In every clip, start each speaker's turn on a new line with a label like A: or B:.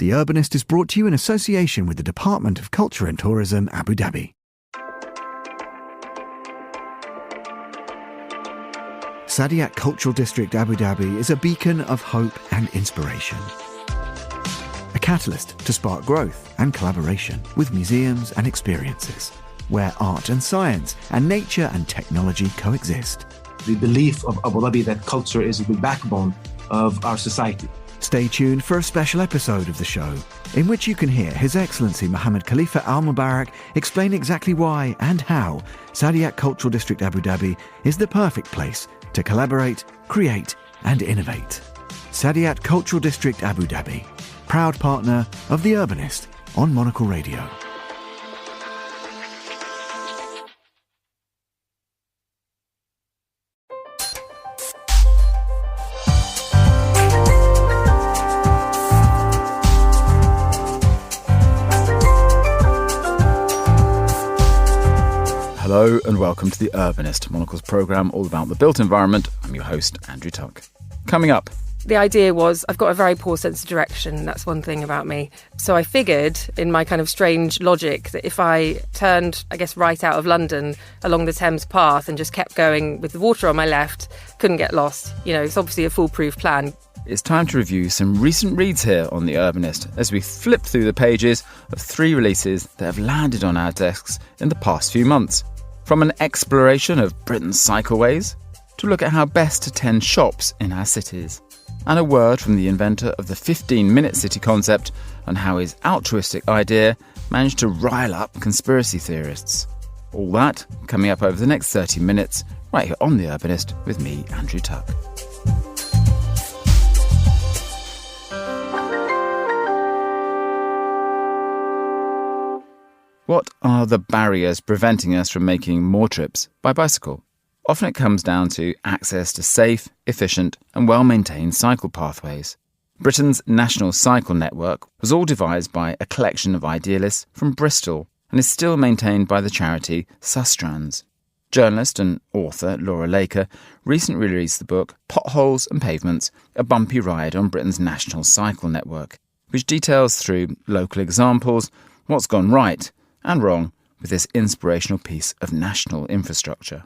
A: The Urbanist is brought to you in association with the Department of Culture and Tourism, Abu Dhabi. Saadiyat Cultural District Abu Dhabi is a beacon of hope and inspiration. A catalyst to spark growth and collaboration with museums and experiences, where art and science and nature and technology coexist.
B: The belief of Abu Dhabi that culture is the backbone of our society.
A: Stay tuned for a special episode of the show, in which you can hear His Excellency Mohammed Khalifa Al Mubarak explain exactly why and how Saadiyat Cultural District Abu Dhabi is the perfect place to collaborate, create and innovate. Saadiyat Cultural District Abu Dhabi, proud partner of The Urbanist on Monocle Radio.
C: Hello and welcome to The Urbanist, Monocle's programme all about the built environment. I'm your host, Andrew Tuck. Coming up.
D: The idea was, I've got a very poor sense of direction, that's one thing about me. So I figured, in my kind of strange logic, that if I turned, right out of London along the Thames path and just kept going with the water on my left, couldn't get lost. It's obviously a foolproof plan.
C: It's time to review some recent reads here on The Urbanist as we flip through the pages of 3 releases that have landed on our desks in the past few months. From an exploration of Britain's cycleways to look at how best to tend shops in our cities. And a word from the inventor of the 15-minute city concept on how his altruistic idea managed to rile up conspiracy theorists. All that coming up over the next 30 minutes right here on The Urbanist with me, Andrew Tuck. What are the barriers preventing us from making more trips by bicycle? Often it comes down to access to safe, efficient and well-maintained cycle pathways. Britain's national cycle network was all devised by a collection of idealists from Bristol and is still maintained by the charity Sustrans. Journalist and author Laura Laker recently released the book Potholes and Pavements, a Bumpy Ride on Britain's National Cycle Network, which details through local examples what's gone right and wrong with this inspirational piece of national infrastructure.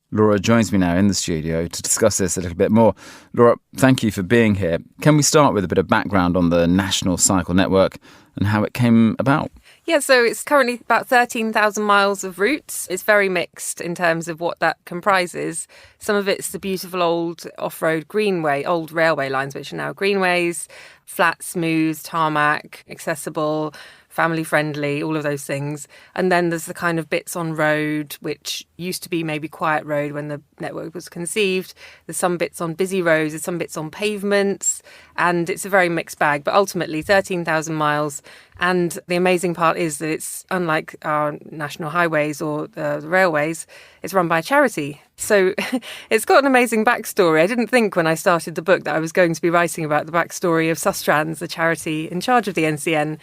C: Laura joins me now in the studio to discuss this a little bit more. Laura, thank you for being here. Can we start with a bit of background on the National Cycle Network and how it came about?
D: Yeah, so it's currently about 13,000 miles of routes. It's very mixed in terms of what that comprises. Some of it's the beautiful old off-road greenway, old railway lines, which are now greenways, flat, smooth, tarmac, accessible, family-friendly, all of those things. And then there's the kind of bits on road, which used to be maybe quiet road when the network was conceived. There's some bits on busy roads, there's some bits on pavements, and it's a very mixed bag. But ultimately, 13,000 miles. And the amazing part is that it's, unlike our national highways or the railways, it's run by a charity. So it's got an amazing backstory. I didn't think when I started the book that I was going to be writing about the backstory of Sustrans, the charity in charge of the NCN.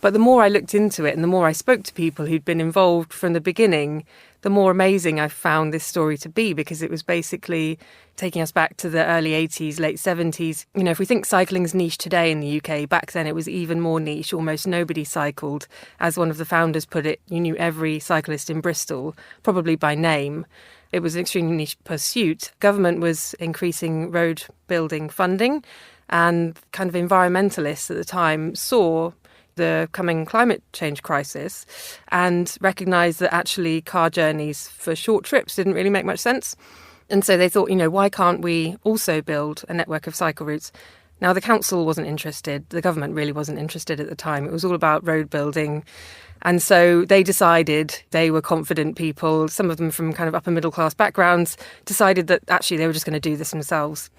D: But the more I looked into it and the more I spoke to people who'd been involved from the beginning, the more amazing I found this story to be, because it was basically taking us back to the early 80s, late 70s. If we think cycling's niche today in the UK, back then it was even more niche. Almost nobody cycled. As one of the founders put it, you knew every cyclist in Bristol, probably by name. It was an extremely niche pursuit. Government was increasing road building funding, and kind of environmentalists at the time saw the coming climate change crisis and recognised that actually car journeys for short trips didn't really make much sense. And so they thought, why can't we also build a network of cycle routes? Now, the council wasn't interested. The government really wasn't interested at the time. It was all about road building. And so they decided, they were confident people, some of them from kind of upper middle class backgrounds, decided that actually they were just going to do this themselves.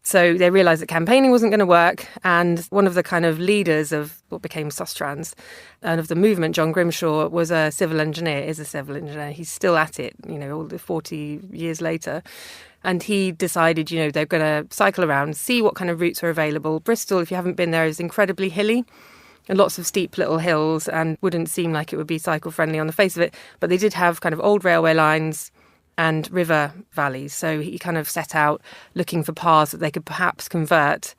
D: So they realised that campaigning wasn't going to work, and one of the kind of leaders of what became Sustrans and of the movement, John Grimshaw, was a civil engineer. He's still at it, all the 40 years later. And he decided, they're going to cycle around, see what kind of routes are available. Bristol, if you haven't been there, is incredibly hilly and lots of steep little hills, and wouldn't seem like it would be cycle friendly on the face of it. But they did have kind of old railway lines and river valleys. So he kind of set out looking for paths that they could perhaps convert.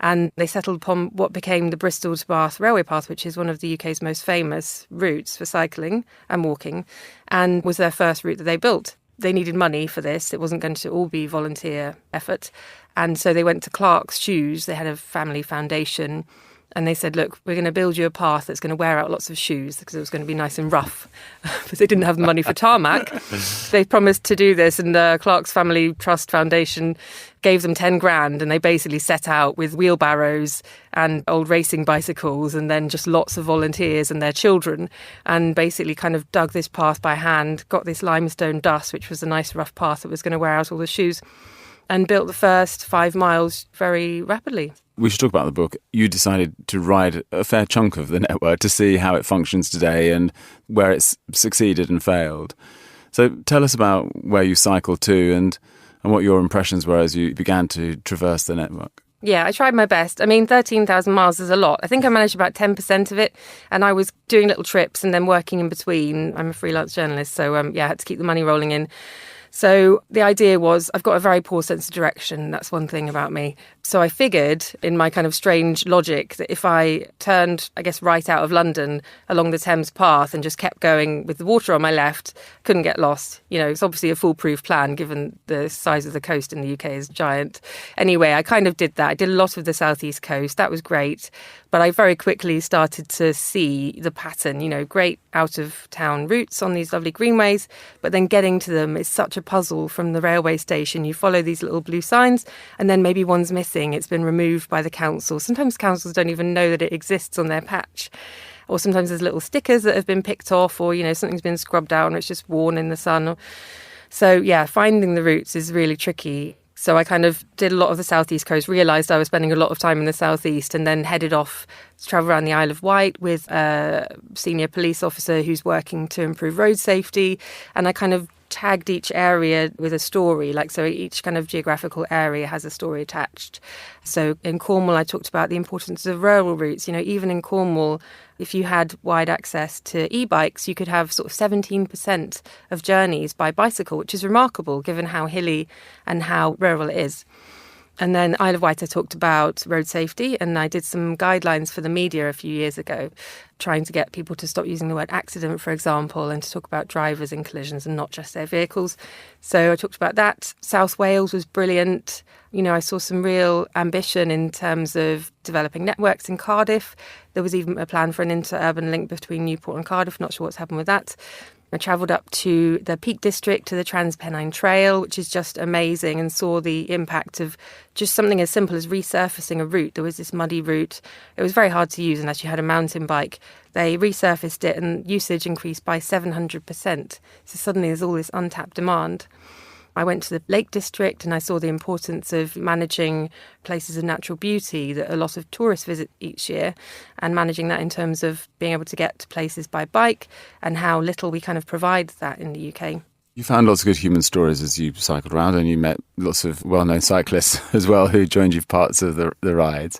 D: And they settled upon what became the Bristol to Bath Railway Path, which is one of the UK's most famous routes for cycling and walking, and was their first route that they built. They needed money for this. It wasn't going to all be volunteer effort. And so they went to Clark's Shoes. They had a family foundation. And they said, look, we're going to build you a path that's going to wear out lots of shoes because it was going to be nice and rough because they didn't have the money for tarmac. They promised to do this, and the Clark's Family Trust Foundation gave them 10 grand, and they basically set out with wheelbarrows and old racing bicycles and then just lots of volunteers and their children, and basically kind of dug this path by hand, got this limestone dust, which was a nice rough path that was going to wear out all the shoes, and built the first 5 miles very rapidly.
C: We should talk about the book. You decided to ride a fair chunk of the network to see how it functions today and where it's succeeded and failed. So tell us about where you cycled to and what your impressions were as you began to traverse the network.
D: Yeah, I tried my best. I mean, 13,000 miles is a lot. I think I managed about 10% of it, and I was doing little trips and then working in between. I'm a freelance journalist, so I had to keep the money rolling in. So the idea was, I've got a very poor sense of direction. That's one thing about me. So I figured, in my kind of strange logic, that if I turned, I guess, right out of London along the Thames path and just kept going with the water on my left, couldn't get lost. You know, it's obviously a foolproof plan given the size of the coast in the UK is giant. Anyway, I kind of did that. I did a lot of the southeast coast. That was great. But I very quickly started to see the pattern, you know, great out-of-town routes on these lovely greenways, but then getting to them is such a puzzle from the railway station. You follow these little blue signs, and then maybe one's missing. It's been removed by the council. Sometimes councils don't even know that it exists on their patch. Or sometimes there's little stickers that have been picked off, or, you know, something's been scrubbed out and it's just worn in the sun. So, yeah, finding the routes is really tricky. So I kind of did a lot of the southeast coast, realised I was spending a lot of time in the southeast, and then headed off to travel around the Isle of Wight with a senior police officer who's working to improve road safety. And I kind of tagged each area with a story, like, so each kind of geographical area has a story attached. So in Cornwall, I talked about the importance of rural routes. You know, even in Cornwall, if you had wide access to e-bikes, you could have sort of 17% of journeys by bicycle, which is remarkable given how hilly and how rural it is. And then Isle of Wight, I talked about road safety, and I did some guidelines for the media a few years ago, trying to get people to stop using the word accident, for example, and to talk about drivers in collisions and not just their vehicles. So I talked about that. South Wales was brilliant. You know, I saw some real ambition in terms of developing networks in Cardiff. There was even a plan for an inter-urban link between Newport and Cardiff. Not sure what's happened with that. I travelled up to the Peak District, to the Transpennine Trail, which is just amazing, and saw the impact of just something as simple as resurfacing a route. There was this muddy route. It was very hard to use unless you had a mountain bike. They resurfaced it and usage increased by 700%. So suddenly there's all this untapped demand. I went to the Lake District and I saw the importance of managing places of natural beauty that a lot of tourists visit each year, and managing that in terms of being able to get to places by bike, and how little we kind of provide that in the UK.
C: You found lots of good human stories as you cycled around, and you met lots of well-known cyclists as well who joined you for parts of the rides.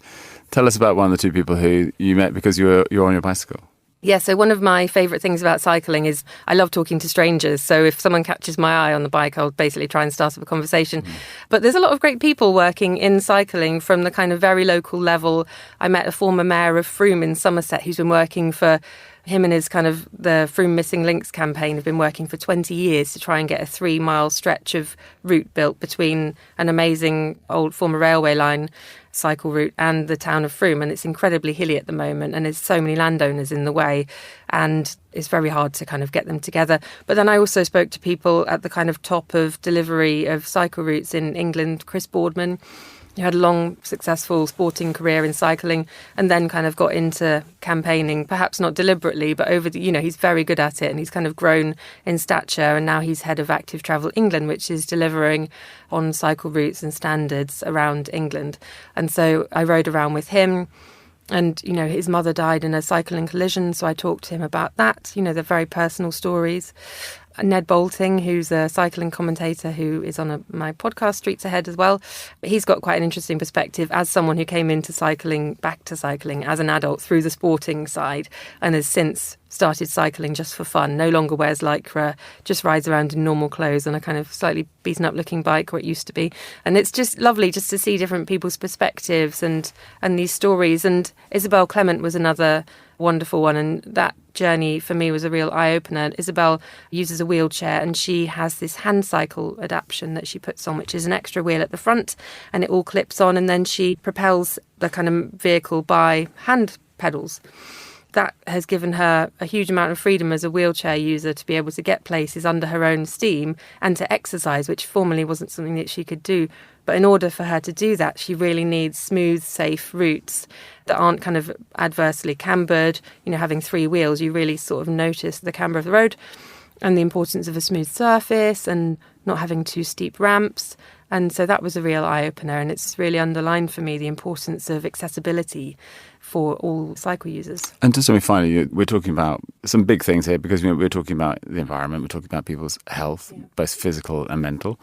C: Tell us about one of the two people who you met because you were on your bicycle.
D: Yeah, so one of my favourite things about cycling is I love talking to strangers. So if someone catches my eye on the bike, I'll basically try and start up a conversation. But there's a lot of great people working in cycling from the kind of very local level. I met a former mayor of Frome in Somerset who's been working for him, and his kind of the Frome Missing Links campaign have been working for 20 years to try and get a 3-mile stretch of route built between an amazing old former railway line cycle route and the town of Frome. And it's incredibly hilly at the moment, and there's so many landowners in the way, and it's very hard to kind of get them together. But then I also spoke to people at the kind of top of delivery of cycle routes in England, Chris Boardman, who had a long, successful sporting career in cycling, and then kind of got into campaigning, perhaps not deliberately, but over the, you know, he's very good at it, and he's kind of grown in stature, and now he's head of Active Travel England, which is delivering on cycle routes and standards around England. And so I rode around with him. And, you know, his mother died in a cycling collision, so I talked to him about that. You know, they're very personal stories. Ned Bolting, who's a cycling commentator who is on my podcast, Streets Ahead, as well. He's got quite an interesting perspective as someone who came into cycling, back to cycling as an adult through the sporting side, and has since started cycling just for fun, no longer wears lycra, just rides around in normal clothes on a kind of slightly beaten up looking bike, or it used to be. And it's just lovely just to see different people's perspectives and these stories. And Isabel Clement was another wonderful one, and that journey for me was a real eye-opener. Isabel uses a wheelchair, and she has this hand cycle adaptation that she puts on, which is an extra wheel at the front, and it all clips on, and then she propels the kind of vehicle by hand pedals. That has given her a huge amount of freedom as a wheelchair user to be able to get places under her own steam and to exercise, which formerly wasn't something that she could do. But in order for her to do that, she really needs smooth, safe routes that aren't kind of adversely cambered. You know, having 3 wheels, you really sort of notice the camber of the road and the importance of a smooth surface and not having too steep ramps. And so that was a real eye-opener, and it's really underlined for me the importance of accessibility for all cycle users.
C: And just so finally, we're talking about some big things here, because we're talking about the environment, we're talking about people's health, both physical and mental,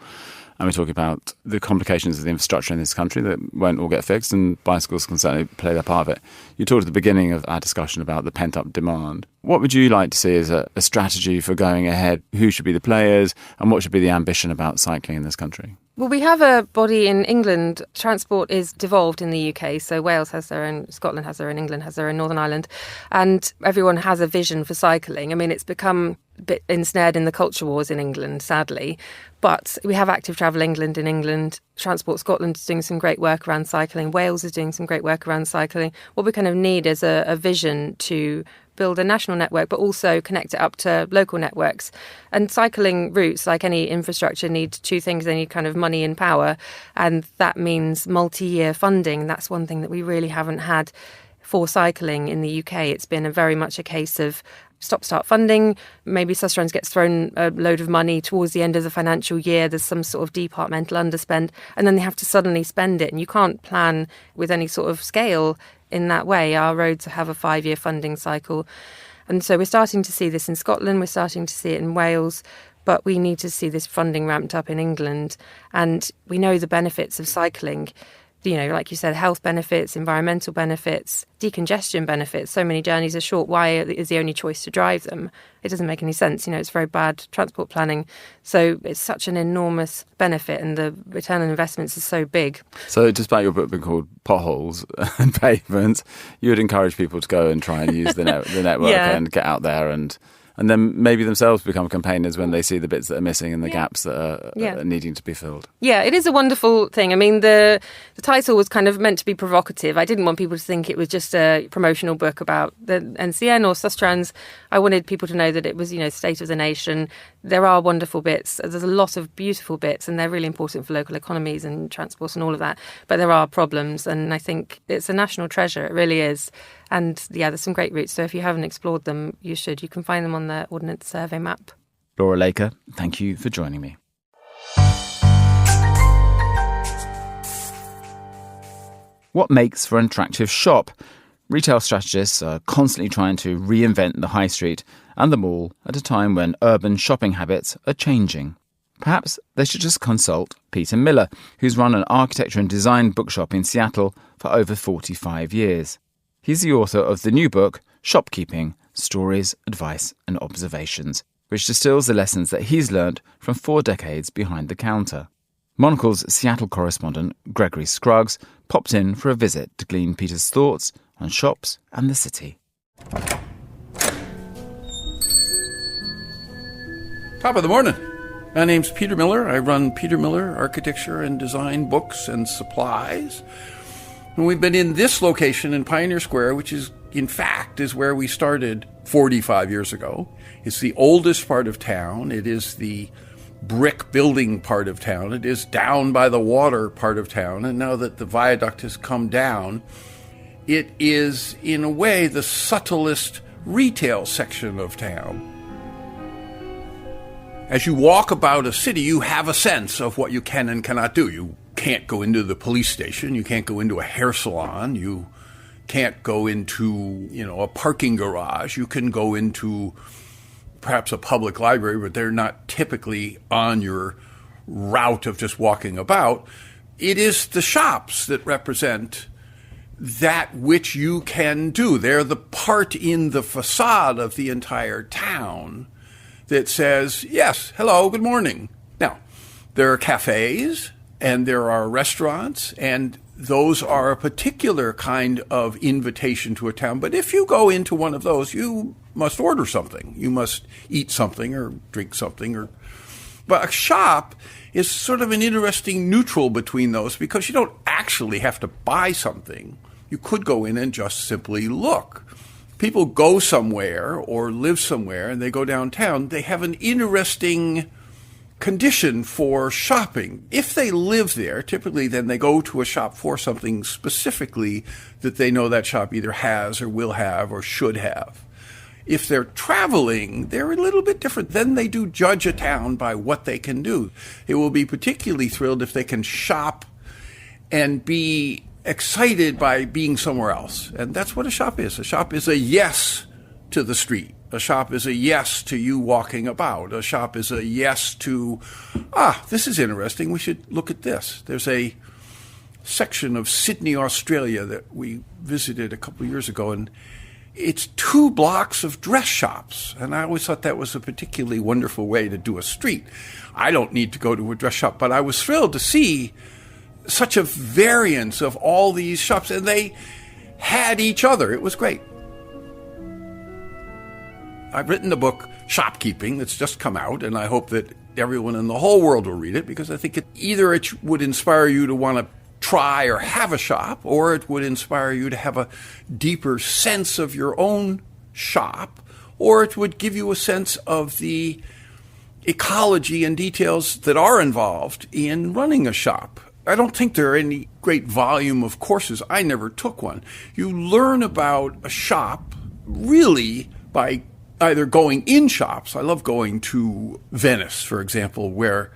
C: and we're talking about the complications of the infrastructure in this country that won't all get fixed, and bicycles can certainly play their part of it. You talked at the beginning of our discussion about the pent-up demand. What would you like to see as a strategy for going ahead? Who should be the players, and what should be the ambition about cycling in this country?
D: Well, we have a body in England. Transport is devolved in the UK. So Wales has their own, Scotland has their own, England has their own, Northern Ireland. And everyone has a vision for cycling. I mean, it's become a bit ensnared in the culture wars in England, sadly. But we have Active Travel England in England. Transport Scotland is doing some great work around cycling. Wales is doing some great work around cycling. What we kind of need is a vision to build a national network, but also connect it up to local networks. And cycling routes, like any infrastructure, need 2 things. They need kind of money and power, and that means multi-year funding. That's one thing that we really haven't had for cycling in the UK. It's been very much a case of stop-start funding. Maybe Sustrans gets thrown a load of money towards the end of the financial year. There's some sort of departmental underspend, and then they have to suddenly spend it. And you can't plan with any sort of scale in that way. Our roads have a 5-year funding cycle. And so we're starting to see this in Scotland, we're starting to see it in Wales, but we need to see this funding ramped up in England. And we know the benefits of cycling. You know, like you said, health benefits, environmental benefits, decongestion benefits. So many journeys are short. Why is the only choice to drive them? It doesn't make any sense. You know, it's very bad transport planning. So it's such an enormous benefit, and the return on investments is so big.
C: So despite your book being called Potholes and Pavements, you would encourage people to go and try and use the network and get out there and then maybe themselves become campaigners when they see the bits that are missing and the gaps that are needing to be filled. Yeah,
D: it is a wonderful thing. I mean, the title was kind of meant to be provocative. I didn't want people to think it was just a promotional book about the NCN or Sustrans. I wanted people to know that it was, you know, state of the nation. There are wonderful bits. There's a lot of beautiful bits, and they're really important for local economies and transport and all of that. But there are problems, and I think it's a national treasure. It really is. And yeah, there's some great routes. So if you haven't explored them, you should. You can find them on the Ordnance Survey map.
C: Laura Laker, thank you for joining me. What makes for an attractive shop? Retail strategists are constantly trying to reinvent the high street and the mall at a time when urban shopping habits are changing. Perhaps they should just consult Peter Miller, who's run an architecture and design bookshop in Seattle for over 45 years. He's the author of the new book, Shopkeeping, Stories, Advice and Observations, which distills the lessons that he's learnt from 4 decades behind the counter. Monocle's Seattle correspondent, Gregory Scruggs, popped in for a visit to glean Peter's thoughts on shops and the city.
E: Top of the morning. My name's Peter Miller. I run Peter Miller Architecture and Design Books and Supplies. And we've been in this location in Pioneer Square, which is, in fact, is where we started 45 years ago. It's the oldest part of town. It is the brick building part of town. It is down by the water part of town. And now that the viaduct has come down, it is, in a way, the subtlest retail section of town. As you walk about a city, you have a sense of what you can and cannot do. You can't go into the police station. You can't go into a hair salon. You can't go into, a parking garage. You can go into perhaps a public library, but they're not typically on your route of just walking about. It is the shops that represent that which you can do. They're the part in the facade of the entire town that says, yes, hello, good morning. Now, there are cafes and there are restaurants, and those are a particular kind of invitation to a town. But if you go into one of those, you must order something. You must eat something or drink something. But a shop is sort of an interesting neutral between those, because you don't actually have to buy something. You could go in and just simply look. People go somewhere or live somewhere and they go downtown. They have an interesting condition for shopping. If they live there, typically then they go to a shop for something specifically that they know that shop either has or will have or should have. If they're traveling, they're a little bit different. Then they do judge a town by what they can do. They will be particularly thrilled if they can shop and be excited by being somewhere else. And that's what a shop is. A shop is a yes to the street. A shop is a yes to you walking about. A shop is a yes to, this is interesting. We should look at this. There's a section of Sydney, Australia that we visited a couple of years ago, and it's 2 blocks of dress shops. And I always thought that was a particularly wonderful way to do a street. I don't need to go to a dress shop, but I was thrilled to see such a variance of all these shops, and they had each other. It was great. I've written the book Shopkeeping that's just come out, and I hope that everyone in the whole world will read it, because I think either it would inspire you to want to try or have a shop, or it would inspire you to have a deeper sense of your own shop, or it would give you a sense of the ecology and details that are involved in running a shop. I don't think there are any great volume of courses. I never took one. You learn about a shop really by either going in shops. I love going to Venice, for example, where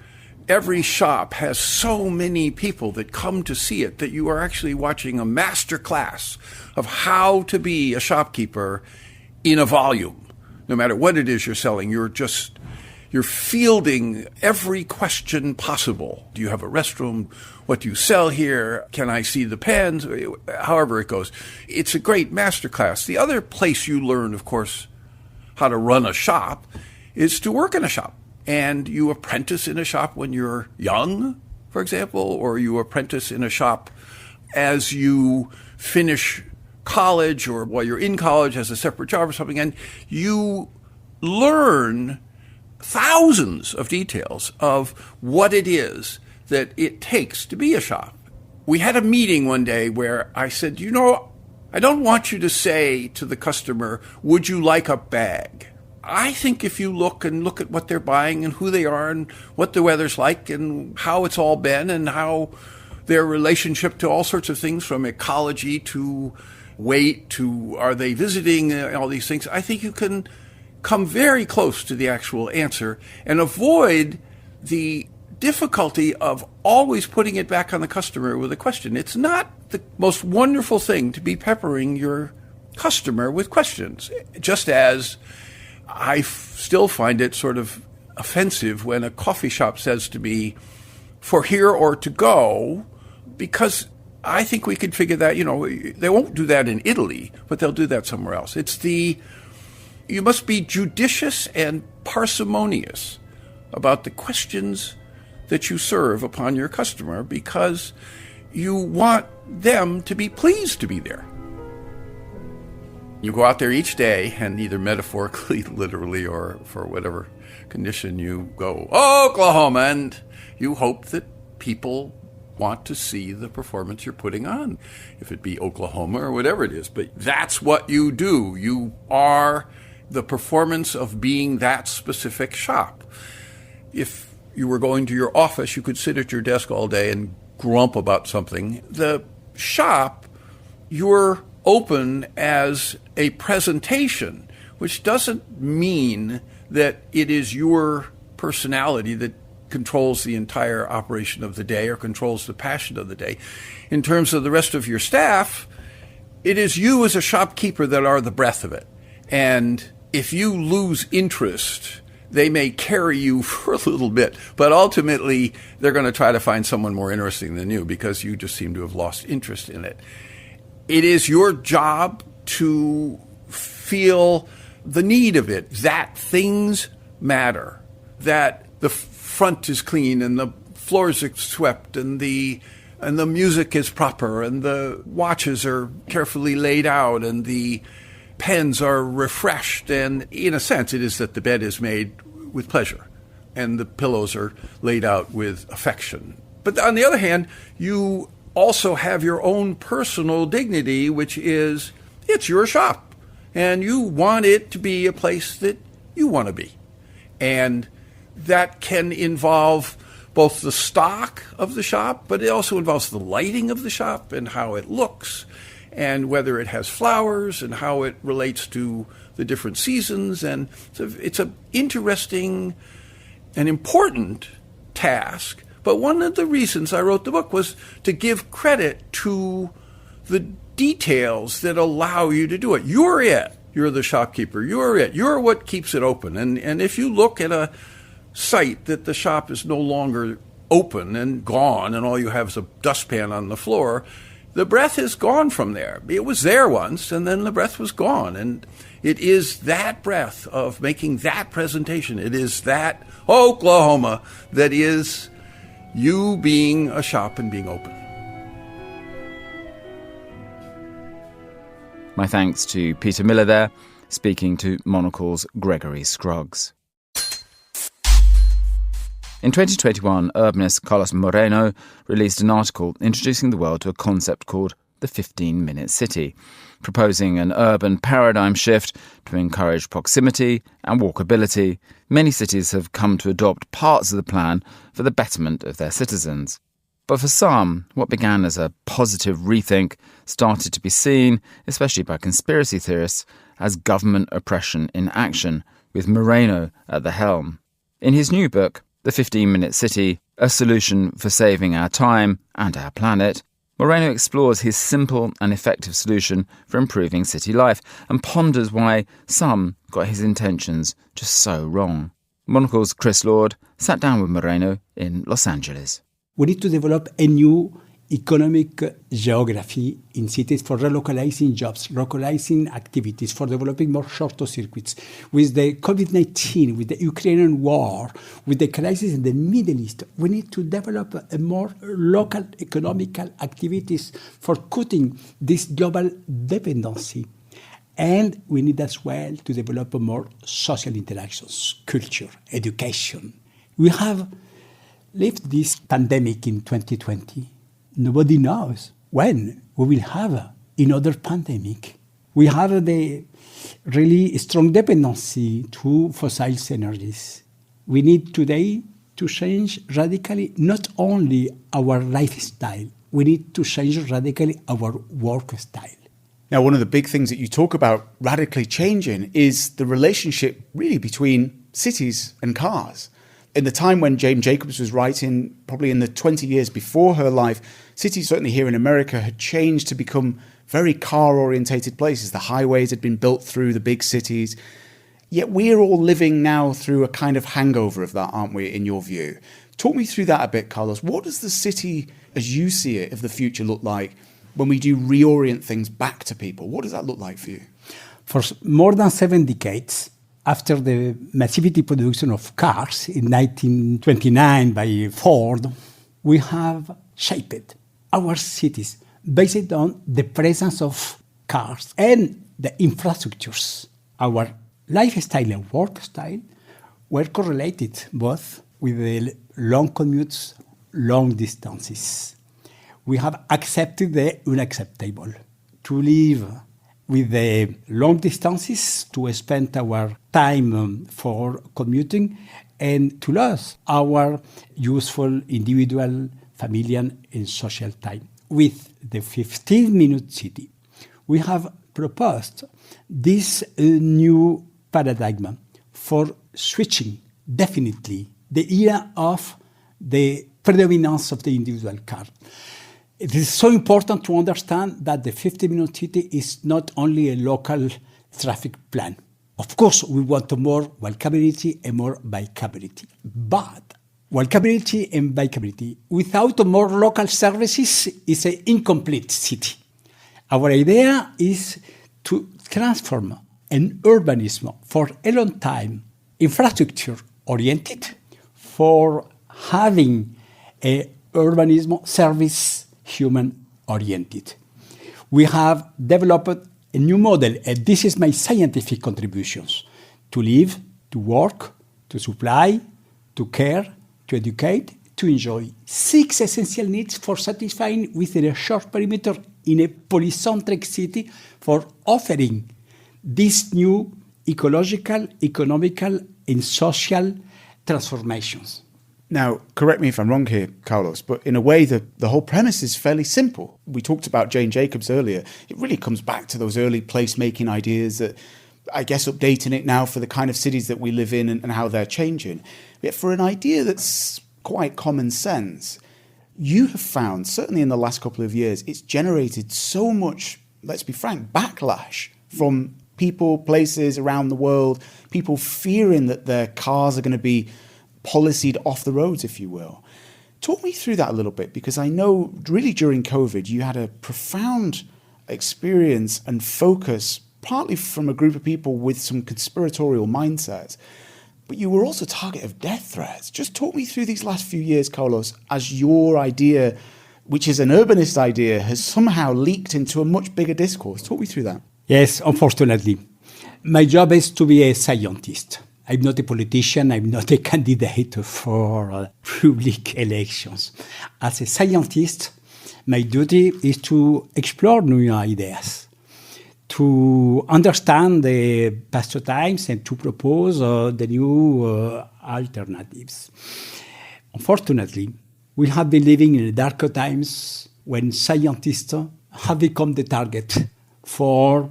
E: every shop has so many people that come to see it that you are actually watching a master class of how to be a shopkeeper in a volume. No matter what it is you're selling, you're fielding every question possible. Do you have a restroom? What do you sell here? Can I see the pens? However it goes. It's a great masterclass. The other place you learn, of course, how to run a shop is to work in a shop. And you apprentice in a shop when you're young, for example, or you apprentice in a shop as you finish college or while you're in college as a separate job or something. And you learn thousands of details of what it is that it takes to be a shop. We had a meeting one day where I said, I don't want you to say to the customer, would you like a bag? I think if you look at what they're buying and who they are and what the weather's like and how it's all been and how their relationship to all sorts of things from ecology to weight to are they visiting, all these things, I think you can come very close to the actual answer and avoid the difficulty of always putting it back on the customer with a question. It's not the most wonderful thing to be peppering your customer with questions, just as I still find it sort of offensive when a coffee shop says to me, for here or to go, because I think we could figure that, they won't do that in Italy, but they'll do that somewhere else. You must be judicious and parsimonious about the questions that you serve upon your customer, because you want them to be pleased to be there. You go out there each day and either metaphorically, literally, or for whatever condition you go, Oklahoma, and you hope that people want to see the performance you're putting on, if it be Oklahoma or whatever it is. But that's what you do. You are the performance of being that specific shop. If you were going to your office, you could sit at your desk all day and grump about something. The shop, you're open as a presentation, which doesn't mean that it is your personality that controls the entire operation of the day or controls the passion of the day. In terms of the rest of your staff, it is you as a shopkeeper that are the breath of it. And if you lose interest, they may carry you for a little bit, but ultimately they're going to try to find someone more interesting than you because you just seem to have lost interest in it. It is your job to feel the need of it, that things matter, that the front is clean and the floors are swept and the music is proper and the watches are carefully laid out and the pens are refreshed. And in a sense, it is that the bed is made with pleasure and the pillows are laid out with affection. But on the other hand, you also have your own personal dignity, which is it's your shop and you want it to be a place that you want to be. And that can involve both the stock of the shop, but it also involves the lighting of the shop and how it looks and whether it has flowers and how it relates to the different seasons. And it's an interesting and important task. But one of the reasons I wrote the book was to give credit to the details that allow you to do it. You're it. You're the shopkeeper. You're it. You're what keeps it open. And if you look at a site that the shop is no longer open and gone and all you have is a dustpan on the floor, the breath is gone from there. It was there once and then the breath was gone. And it is that breath of making that presentation. It is that Oklahoma that is you being a shop and being open.
C: My thanks to Peter Miller there, speaking to Monocle's Gregory Scruggs. In 2021, urbanist Carlos Moreno released an article introducing the world to a concept called the 15-minute city, proposing an urban paradigm shift to encourage proximity and walkability. Many cities have come to adopt parts of the plan for the betterment of their citizens. But for some, what began as a positive rethink started to be seen, especially by conspiracy theorists, as government oppression in action, with Moreno at the helm. In his new book, The 15-Minute City, A Solution for Saving Our Time and Our Planet, Moreno explores his simple and effective solution for improving city life and ponders why some got his intentions just so wrong. Monocle's Chris Lord sat down with Moreno in Los Angeles.
F: We need to develop a new economic geography in cities for relocalizing jobs, localizing activities, for developing more shorter circuits. With the COVID-19, with the Ukrainian war, with the crisis in the Middle East, we need to develop a more local economical activities for cutting this global dependency. And we need as well to develop more social interactions, culture, education. We have lived this pandemic in 2020. Nobody knows when we will have another pandemic. We have the really strong dependency to fossil energies. We need today to change radically not only our lifestyle, we need to change radically our work style.
G: Now, one of the big things that you talk about radically changing is the relationship really between cities and cars. In the time when Jane Jacobs was writing, probably in the 20 years before her life, cities, certainly here in America, had changed to become very car-orientated places. The highways had been built through the big cities. Yet we're all living now through a kind of hangover of that, aren't we, in your view? Talk me through that a bit, Carlos. What does the city, as you see it, of the future look like when we do reorient things back to people? What does that look like for you?
F: For more than 7 decades, after the massivity production of cars in 1929 by Ford, we have shaped our cities based on the presence of cars and the infrastructures. Our lifestyle and work style were correlated both with the long commutes, long distances. We have accepted the unacceptable, to live with the long distances, to spend our time for commuting, and to lose our useful individual, familial, and social time. With the 15-minute city, we have proposed this new paradigm for switching definitely the era of the predominance of the individual car. It is so important to understand that the 15-minute city is not only a local traffic plan. Of course, we want more walkability and more bikeability. But walkability and bikeability without more local services is an incomplete city. Our idea is to transform an urbanism for a long time infrastructure-oriented for having a urbanism service human-oriented. We have developed a new model, and this is my scientific contributions, to live, to work, to supply, to care, to educate, to enjoy. 6 essential needs for satisfying within a short perimeter in a polycentric city for offering these new ecological, economical, and social transformations.
G: Now, correct me if I'm wrong here, Carlos, but in a way, the whole premise is fairly simple. We talked about Jane Jacobs earlier. It really comes back to those early placemaking ideas that, I guess, updating it now for the kind of cities that we live in and how they're changing. Yet for an idea that's quite common sense, you have found, certainly in the last couple of years, it's generated so much, let's be frank, backlash from people, places around the world, people fearing that their cars are going to be policied off the roads, if you will. Talk me through that a little bit, because I know really during COVID you had a profound experience and focus, partly from a group of people with some conspiratorial mindsets, but you were also target of death threats. Just talk me through these last few years, Carlos, as your idea, which is an urbanist idea, has somehow leaked into a much bigger discourse. Talk me through that.
F: Yes, unfortunately. My job is to be a scientist. I'm not a politician. I'm not a candidate for public elections. As a scientist, my duty is to explore new ideas, to understand the past times and to propose the new alternatives. Unfortunately, we have been living in darker times when scientists have become the target for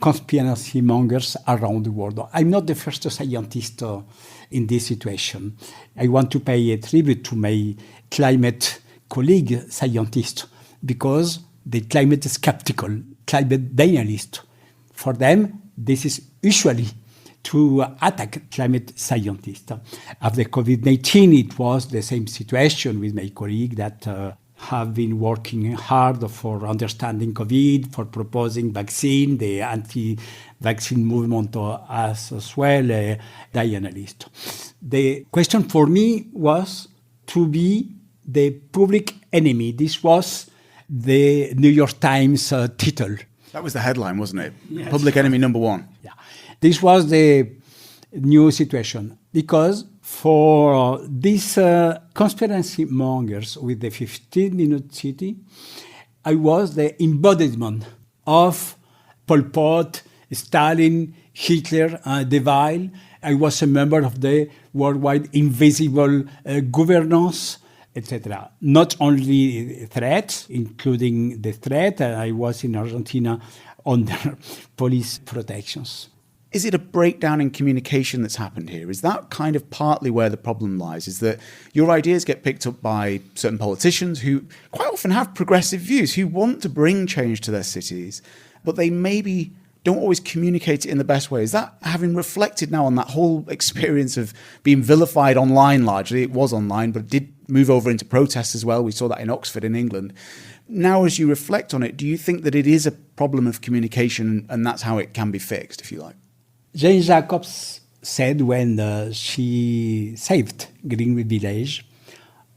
F: conspiracy mongers around the world. I'm not the first scientist in this situation. I want to pay a tribute to my climate colleague scientists because the climate skeptical, climate denialist. For them, this is usually to attack climate scientists. After COVID-19, it was the same situation with my colleague that have been working hard for understanding COVID, for proposing vaccine, the anti-vaccine movement as well, denialist. The question for me was to be the public enemy. This was the New York Times title.
G: That was the headline, wasn't it?
F: Yes.
G: Public enemy number 1.
F: Yeah. This was the new situation because for these conspiracy mongers with the 15-minute city, I was the embodiment of Pol Pot, Stalin, Hitler, De Waal. I was a member of the worldwide invisible governance, etc. Not only threats, including the threat, I was in Argentina under police protections.
G: Is it a breakdown in communication that's happened here? Is that kind of partly where the problem lies? Is that your ideas get picked up by certain politicians who quite often have progressive views, who want to bring change to their cities, but they maybe don't always communicate it in the best way? Is that having reflected now on that whole experience of being vilified online largely? It was online, but it did move over into protests as well. We saw that in Oxford in England. Now, as you reflect on it, do you think that it is a problem of communication and that's how it can be fixed, if you like?
F: Jane Jacobs said when she saved Greenwich Village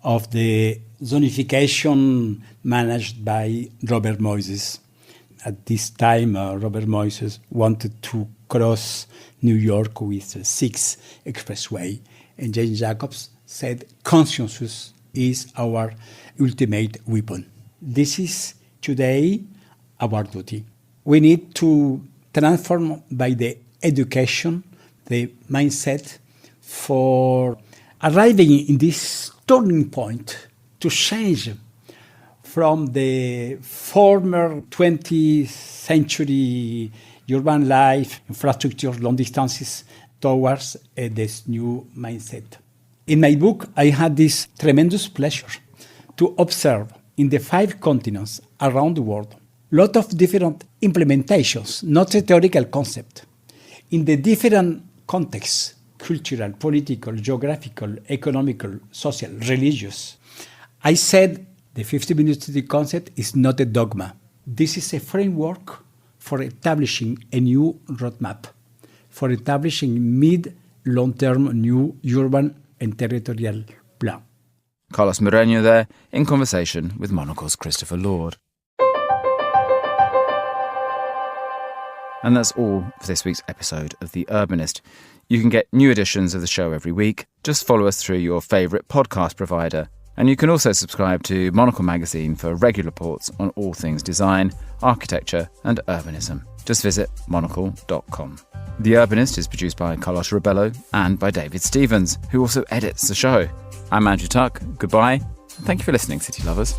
F: of the zonification managed by Robert Moises. At this time, Robert Moises wanted to cross New York with a 6 expressway. And Jane Jacobs said, consensus is our ultimate weapon. This is today our duty. We need to transform by the education, the mindset for arriving in this turning point to change from the former 20th century urban life, infrastructure, long distances, towards this new mindset. In my book, I had this tremendous pleasure to observe in the 5 continents around the world a lot of different implementations, not a theoretical concept, in the different contexts, cultural, political, geographical, economical, social, religious. I said the 50-minute city concept is not a dogma. This is a framework for establishing a new roadmap, for establishing mid-long-term new urban and territorial plan.
C: Carlos Moreno there, in conversation with Monocle's Christopher Lord. And that's all for this week's episode of The Urbanist. You can get new editions of the show every week. Just follow us through your favourite podcast provider. And you can also subscribe to Monocle magazine for regular reports on all things design, architecture and urbanism. Just visit monocle.com. The Urbanist is produced by Carlos Rebello and by David Stevens, who also edits the show. I'm Andrew Tuck. Goodbye. Thank you for listening, City Lovers.